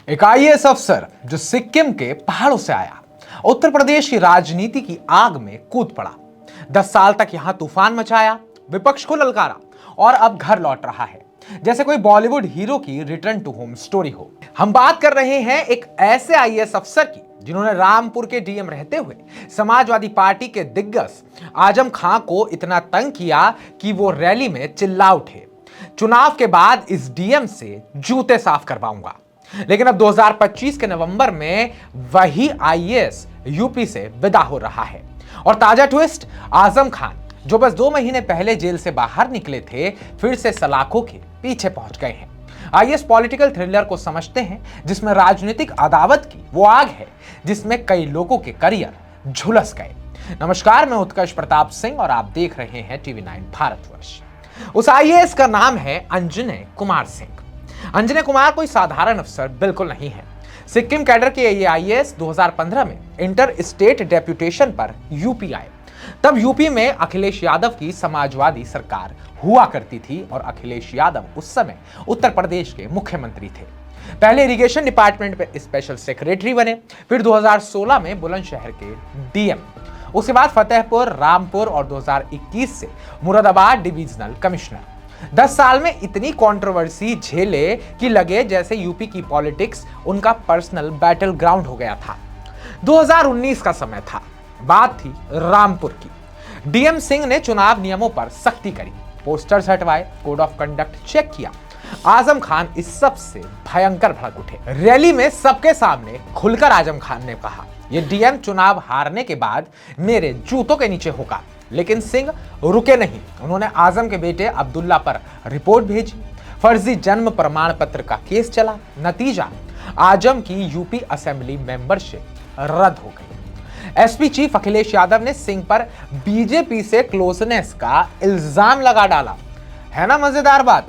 एक आईएएस अफसर जो सिक्किम के पहाड़ों से आया, उत्तर प्रदेश की राजनीति की आग में कूद पड़ा। 10 साल तक यहां तूफान मचाया, विपक्ष को ललकारा और अब घर लौट रहा है जैसे कोई बॉलीवुड हीरो की रिटर्न टू होम स्टोरी हो। हम बात कर रहे हैं एक ऐसे आईएएस अफसर की जिन्होंने रामपुर के डीएम रहते हुए समाजवादी पार्टी के दिग्गज आजम खां को इतना तंग किया कि वो रैली में चिल्ला उठे, चुनाव के बाद इस डीएम से जूते साफ करवाऊंगा। लेकिन अब 2025 के नवंबर में वही आईएएस यूपी से विदा हो रहा है और ताजा ट्विस्ट, आजम खान जो बस 2 महीने पहले जेल से बाहर निकले थे, फिर से सलाखों के पीछे पहुंच गए हैं। आईएएस पॉलिटिकल थ्रिलर को समझते हैं जिसमें राजनीतिक अदावत की वो आग है जिसमें कई लोगों के करियर झुलस गए। नमस्कार, मैं उत्कर्ष प्रताप सिंह और आप देख रहे हैं टीवी9 भारतवर्ष। उस आईएएस का नाम है अंजने कुमार सिंह। अंजने कुमार कोई साधारण अफसर बिल्कुल नहीं है। सिक्किम कैडर के ये आईएएस 2015 में इंटर स्टेट डेप्यूटेशन पर यूपी आए। तब यूपी में अखिलेश यादव की समाजवादी सरकार हुआ करती थी और अखिलेश यादव उस समय उत्तर प्रदेश के मुख्यमंत्री थे। पहले इरिगेशन डिपार्टमेंट में स्पेशल सेक्रेटरी बने, फिर 2016 में बुलंदशहर के डीएम, उसके बाद फतेहपुर, रामपुर और 2021 से मुरादाबाद डिविजनल कमिश्नर। 10 साल में इतनी कंट्रोवर्सी झेले कि लगे जैसे यूपी की पॉलिटिक्स उनका पर्सनल बैटल ग्राउंड हो गया था। 2019 का समय था, बात थी रामपुर की। डीएम सिंह ने चुनाव नियमों पर सख्ती करी, पोस्टर्स हटवाए, कोड ऑफ कंडक्ट चेक किया। आजम खान इस सब से भयंकर भड़क उठे। रैली में सबके सामने खुलकर आजम खान ने कहा, यह डीएम चुनाव हारने के बाद मेरे जूतों के नीचे होगा। लेकिन सिंह रुके नहीं, उन्होंने आजम के बेटे अब्दुल्ला पर रिपोर्ट भेजी। फर्जी जन्म प्रमाण पत्र का केस चला। नतीजा, आजम की यूपी असेंबली मेंबरशिप रद्द हो गई। एसपी चीफ अखिलेश यादव ने सिंह पर बीजेपी से क्लोजनेस का इल्जाम लगा डाला। है ना मजेदार बात,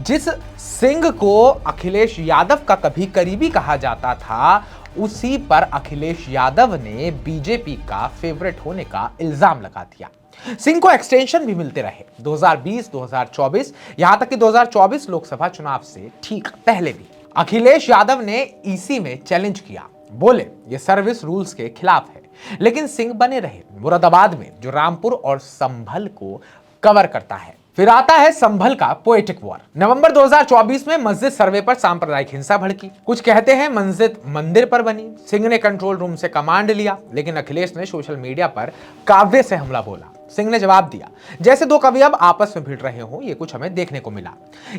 जिस सिंह को अखिलेश यादव का कभी करीबी कहा जाता था, उसी पर अखिलेश यादव ने बीजेपी का फेवरेट होने का इल्जाम लगा दिया। सिंह को एक्सटेंशन भी मिलते रहे 2020, 2024, यहां तक कि 2024 लोकसभा चुनाव से ठीक पहले भी। अखिलेश यादव ने ईसी में चैलेंज किया, बोले ये सर्विस रूल्स के खिलाफ है, लेकिन सिंह बने रहे मुरादाबाद में, जो रामपुर और संभल को कवर करता है। फिर आता है संभल का पोएटिक वॉर। नवंबर 2024 में मस्जिद सर्वे पर सांप्रदायिक हिंसा भड़की। कुछ कहते हैं मस्जिद मंदिर पर बनी। सिंह ने कंट्रोल रूम से कमांड लिया, लेकिन अखिलेश ने सोशल मीडिया पर काव्य से हमला बोला। सिंह ने जवाब दिया, जैसे दो कवि अब आपस में भिड़ रहे हो, ये कुछ हमें देखने को मिला।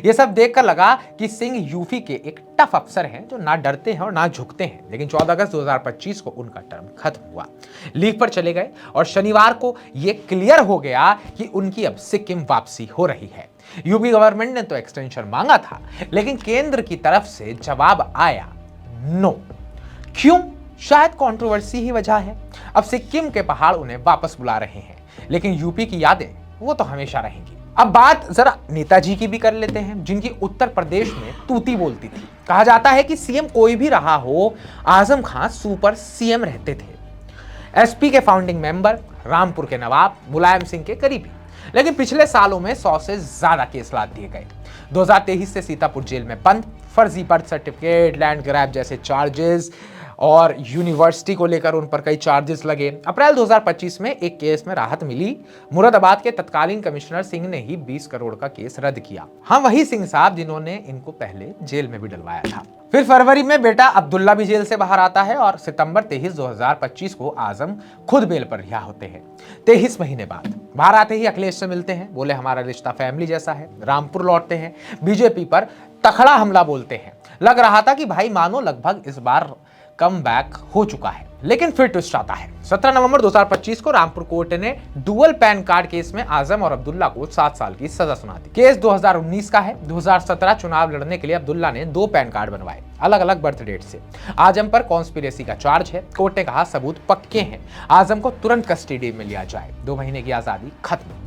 ये सब देखकर लगा कि सिंह यूपी के एक टफ अफसर हैं जो ना डरते हैं और ना झुकते हैं। लेकिन 14 अगस्त 2025 को उनका टर्म खत्म हुआ, लीव पर चले गए और शनिवार को ये क्लियर हो गया कि उनकी अब सिक्किम वापसी हो रही है। यूपी गवर्नमेंट ने तो एक्सटेंशन मांगा था, लेकिन केंद्र की तरफ से जवाब आया नो। क्यों? शायद कंट्रोवर्सी ही वजह है। अब सिक्किम के पहाड़ उन्हें वापस बुला रहे हैं, लेकिन यूपी की यादें वो तो हमेशा रहेंगी। अब बात जरा नेताजी की भी कर लेते हैं, जिनकी उत्तर प्रदेश में तूती बोलती थी। कहा जाता है कि सीएम कोई भी रहा हो, आजम खान सुपर सीएम रहते थे। एसपी के फाउंडिंग मेंबर, रामपुर के नवाब, मुलायम सिंह के करीबी। लेकिन पिछले सालों में 100 से ज्यादा केस लाद दिए गए। 2023 से सीतापुर जेल में बंद, फर्जी बर्थ सर्टिफिकेट, लैंड ग्रैब जैसे चार्जेस और यूनिवर्सिटी को लेकर उन पर कई चार्जेस लगे। अप्रैल 2025 में एक केस में राहत मिली। मुरादाबाद के तत्कालीन कमिश्नर सिंह ने ही 20 करोड़ का केस रद्द किया। हाँ, वही सिंह साहब जिन्होंने इनको पहले जेल में भी डलवाया था। फिर फरवरी में बेटा अब्दुल्ला भी जेल से बाहर आता है और सितंबर 23, 2025 को आजम खुद बेल पर रिहा होते हैं। 23 महीने बाद बाहर आते ही अखिलेश से मिलते हैं, बोले हमारा रिश्ता फैमिली जैसा है। रामपुर लौटते हैं, बीजेपी पर तखड़ा हमला बोलते हैं। लग रहा था कि भाई मानो लगभग इस बार कम बैक हो चुका है, लेकिन फिर ट्विस्ट आता है। 17 नवंबर 2025 को रामपुर कोर्ट ने डुअल पैन कार्ड केस में आजम और अब्दुल्ला को 7 साल की सजा सुना दी। केस 2019 का है। 2017 चुनाव लड़ने के लिए अब्दुल्ला ने 2 पैन कार्ड बनवाए, अलग अलग बर्थ डेट से। आजम पर कॉन्स्पिरेसी का चार्ज है। कोर्ट ने कहा सबूत पक्के हैं, आजम को तुरंत कस्टडी में लिया जाए। 2 महीने की आजादी खत्म।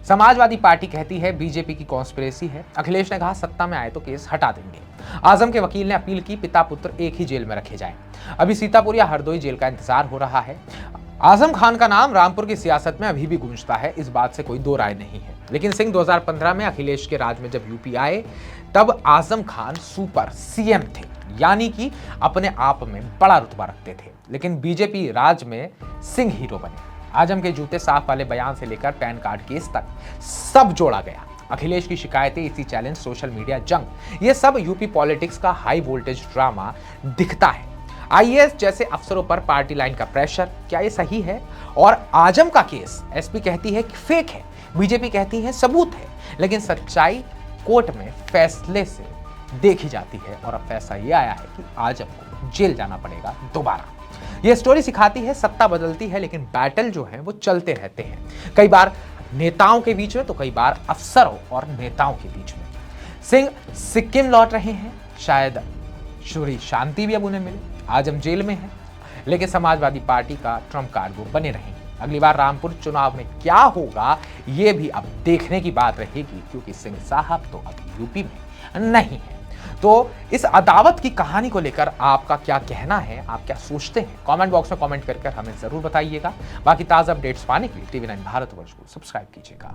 समाजवादी पार्टी कहती है बीजेपी की कॉन्स्पिरेसी है। अखिलेश ने कहा सत्ता में आए तो केस हटा देंगे। आजम के वकील ने अपील की पिता पुत्र एक ही जेल में रखे जाएं। अभी सीतापुर या हरदोई जेल का इंतजार हो रहा है। आजम खान का नाम रामपुर की सियासत में अभी भी गूंजता है, इस बात से कोई दो राय नहीं है। लेकिन सिंह 2015 में अखिलेश के राज में जब यूपी आए, तब आजम खान सुपर सीएम थे। यानी कि अपने आप में बड़ा रुतबा रखते थे। लेकिन बीजेपी राज में सिंह हीरो बने। आजम के जूते साफ वाले बयान से लेकर पैन कार्ड केस तक सब जोड़ा गया। अखिलेश की शिकायतें, इसी चैलेंज, सोशल मीडिया जंग, ये सब यूपी पॉलिटिक्स का हाई वोल्टेज ड्रामा दिखता है। आईएएस जैसे अफसरों पर पार्टी लाइन का प्रेशर, क्या ये सही है? और आजम का केस, एसपी कहती है कि फेक है, बीजेपी कहती है सबूत है, लेकिन सच्चाई कोर्ट में फैसले से देखी जाती है। और अब फैसला ये आया है कि आजम को जेल जाना पड़ेगा दोबारा। ये स्टोरी सिखाती है सत्ता बदलती है, लेकिन बैटल जो है वो चलते रहते हैं। कई बार नेताओं के बीच में, तो कई बार अफसरों और नेताओं के बीच में। सिंह सिक्किम लौट रहे हैं, शायद श्री शांति भी अब उन्हें मिले। आजम जेल में है, लेकिन समाजवादी पार्टी का ट्रम्प कार्ड वो बने रहेंगे। अगली बार रामपुर चुनाव में क्या होगा, ये भी अब देखने की बात रहेगी, क्योंकि सिंह साहब तो अब यूपी में नहीं है। तो इस अदावत की कहानी को लेकर आपका क्या कहना है, आप क्या सोचते हैं? कमेंट बॉक्स में कमेंट कर हमें जरूर बताइएगा। बाकी ताज़ा अपडेट्स पाने के लिए TV9 भारतवर्ष को सब्सक्राइब कीजिएगा।